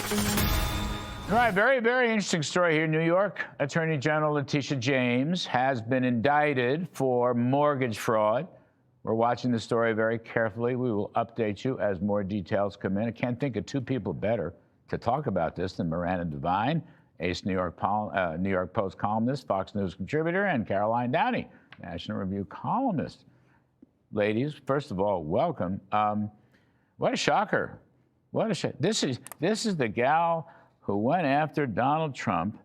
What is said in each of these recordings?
All right, very, very interesting story here. New York Attorney General Letitia James has been indicted for mortgage fraud. We're watching the story very carefully. We will update you as more details come in. I can't think of two people better to talk about this than Miranda Devine, ace New York Post columnist, Fox News contributor, and Caroline Downey, National Review columnist. Ladies, first of all, welcome. What a shocker. What a This is the gal who went after Donald Trump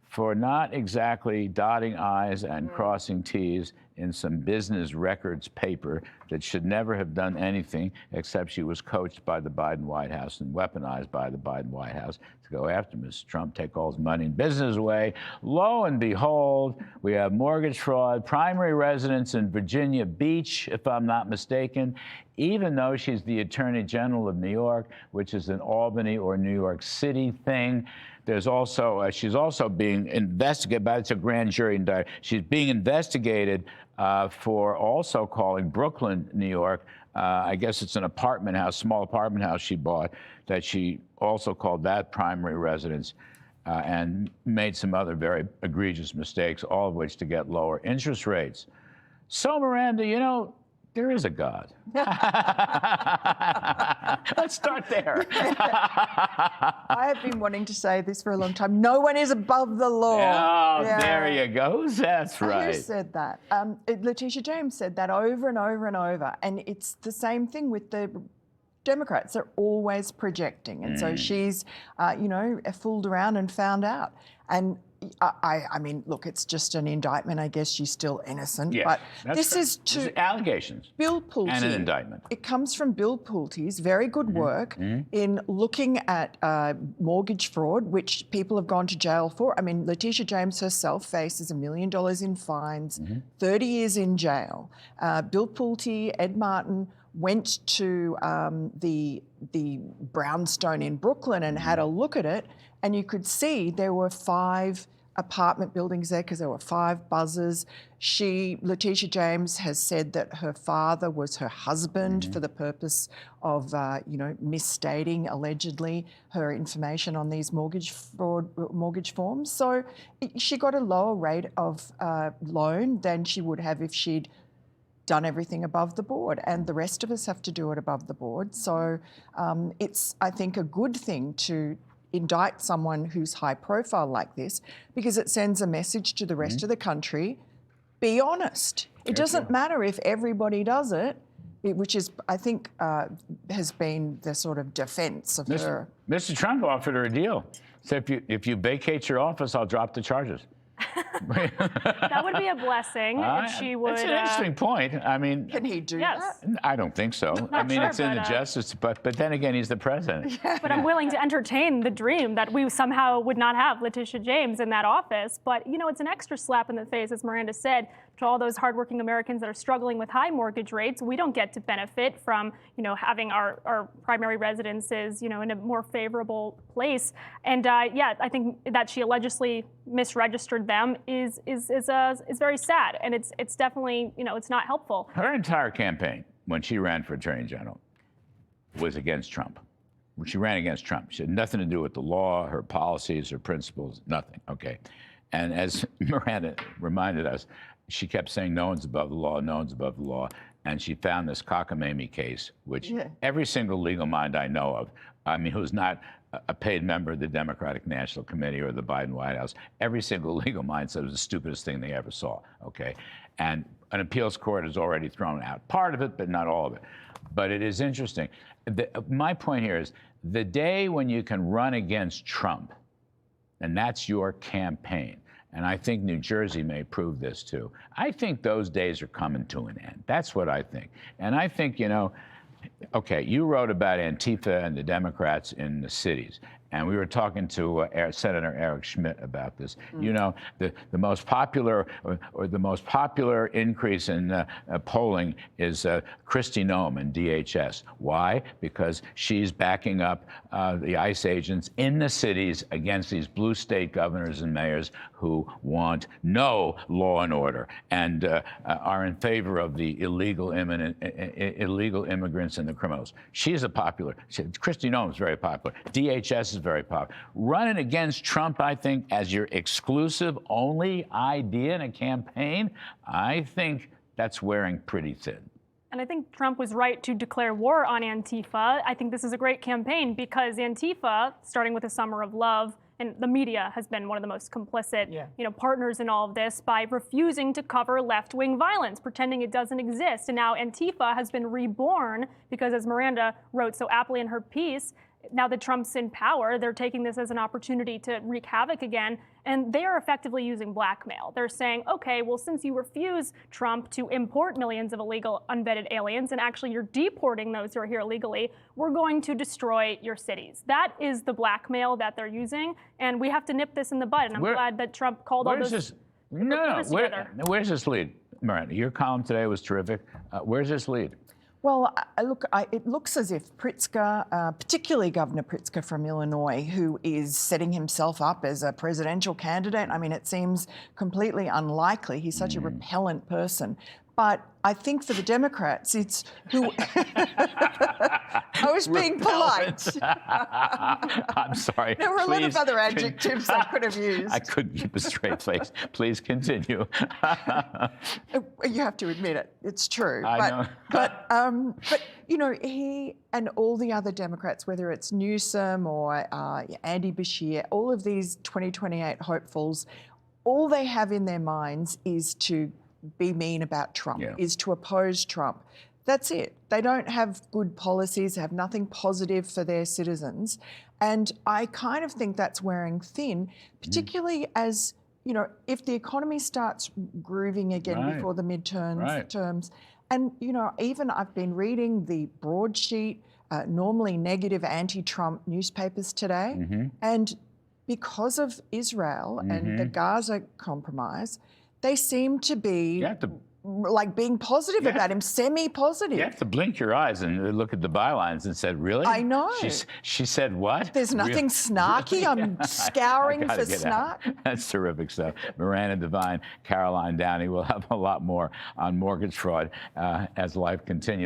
for not exactly dotting I's and crossing T's in some business records paper that should never have done anything except she was coached by the Biden White House and weaponized by the Biden White House to go after Mr. Trump, take all his money and business away. Lo and behold, we have mortgage fraud, primary residence in Virginia Beach, if I'm not mistaken, even though she's the Attorney General of New York, which is an Albany or New York City thing. There's also, she's also being investigated, but it's a grand jury indictment. She's being investigated for also calling Brooklyn, New York. I guess it's an apartment house, small apartment house she bought, that she also called that primary residence and made some other very egregious mistakes, all of which to get lower interest rates. So, Miranda, you know, there is a God. Let's start there. I have been wanting to say this for a long time. No one is above the law. Oh, yeah. There you go. That's right. Who said that? Letitia James said that over and over and over. And it's the same thing with the Democrats. They're always projecting. And so she's, you know, fooled around and found out. And I mean, look, it's just an indictment. I guess she's still innocent. Yes, but this is to allegations. Bill Pulte. And an indictment. It comes from Bill Pulte's very good work in looking at mortgage fraud, which people have gone to jail for. I mean, Letitia James herself faces $1 million in fines, 30 years in jail. Bill Pulte, Ed Martin went to the brownstone in Brooklyn and had a look at it, and you could see there were 5 apartment buildings there because there were 5 buzzers. Letitia James has said that her father was her husband for the purpose of, you know, misstating allegedly her information on these mortgage forms. So she got a lower rate of loan than she would have if she'd done everything above the board, and the rest of us have to do it above the board. So it's, I think, a good thing to indict someone who's high profile like this, because it sends a message to the rest of the country: be honest. It doesn't matter if everybody does it, which is, I think, has been the sort of defense of her. Mr. Trump offered her a deal. So if you vacate your office, I'll drop the charges. That would be a blessing if she would. That's an interesting point. I mean, can he do that? I don't think so. I mean, sure, it's in the justice, but then again, he's the president. But I'm willing to entertain the dream that we somehow would not have Letitia James in that office. But, you know, it's an extra slap in the face, as Miranda said, to all those hardworking Americans that are struggling with high mortgage rates. We don't get to benefit from, you know, having our primary residences, you know, in a more favorable place. And yeah, I think that she allegedly misregistered them is very sad, and it's definitely, you know, it's not helpful. Her entire campaign, when she ran for Attorney General, was against Trump. She ran against Trump. She had nothing to do with the law, her policies, her principles, nothing. Okay. And as Miranda reminded us, she kept saying no one's above the law, no one's above the law. And she found this cockamamie case, which every single legal mind I know of, I mean, who's not a paid member of the Democratic National Committee or the Biden White House, every single legal mind said it was the stupidest thing they ever saw, okay? And an appeals court has already thrown out part of it, but not all of it. But it is interesting. My point here is the day when you can run against Trump, and that's your campaign, and I think New Jersey may prove this too, I think those days are coming to an end. That's what I think. And I think, you know, okay, you wrote about Antifa and the Democrats in the cities, and we were talking to Senator Eric Schmidt about this. You know, the most popular or the most popular increase in polling is Kristi Noem in DHS. Why? Because she's backing up the ICE agents in the cities against these blue state governors and mayors who want no law and order and are in favor of the illegal immigrants and the criminals. She's a popular. Kristi Noem is very popular. DHS is very popular. Running against Trump, I think, as your exclusive only idea in a campaign, I think that's wearing pretty thin. And I think Trump was right to declare war on Antifa. I think this is a great campaign because Antifa, starting with the Summer of Love, and the media has been one of the most complicit, partners in all of this by refusing to cover left-wing violence, pretending it doesn't exist. And now Antifa has been reborn because, as Miranda wrote so aptly in her piece, now that Trump's in power, they're taking this as an opportunity to wreak havoc again. And they are effectively using blackmail. They're saying, okay, well, since you refuse, Trump, to import millions of illegal unvetted aliens, and actually you're deporting those who are here illegally, we're going to destroy your cities. That is the blackmail that they're using. And we have to nip this in the bud. And I'm glad that Trump called all those. Where's this lead? Miranda, your column today was terrific. Where's this lead? Well, it looks as if Pritzker, particularly Governor Pritzker from Illinois, who is setting himself up as a presidential candidate. I mean, it seems completely unlikely. He's such a repellent person. But I think for the Democrats, it's who. I was being polite. I'm sorry. There were a lot of other adjectives I could have used. I couldn't keep a straight face. Please continue. You have to admit it. It's true. I know. But he and all the other Democrats, whether it's Newsom or Andy Beshear, all of these 2028 hopefuls, all they have in their minds is to be mean about Trump, is to oppose Trump. That's it. They don't have good policies, have nothing positive for their citizens. And I kind of think that's wearing thin, particularly as, if the economy starts grooving again before the midterms, and, even I've been reading the broadsheet, normally negative anti-Trump newspapers today, and because of Israel and the Gaza compromise, they seem to be like being positive about him, semi-positive. You have to blink your eyes and look at the bylines and said, really? I know. She said what? There's nothing snarky. I'm scouring for snark. That's terrific stuff. Miranda, Devine, Caroline, Downey. We'll have a lot more on mortgage fraud as life continues.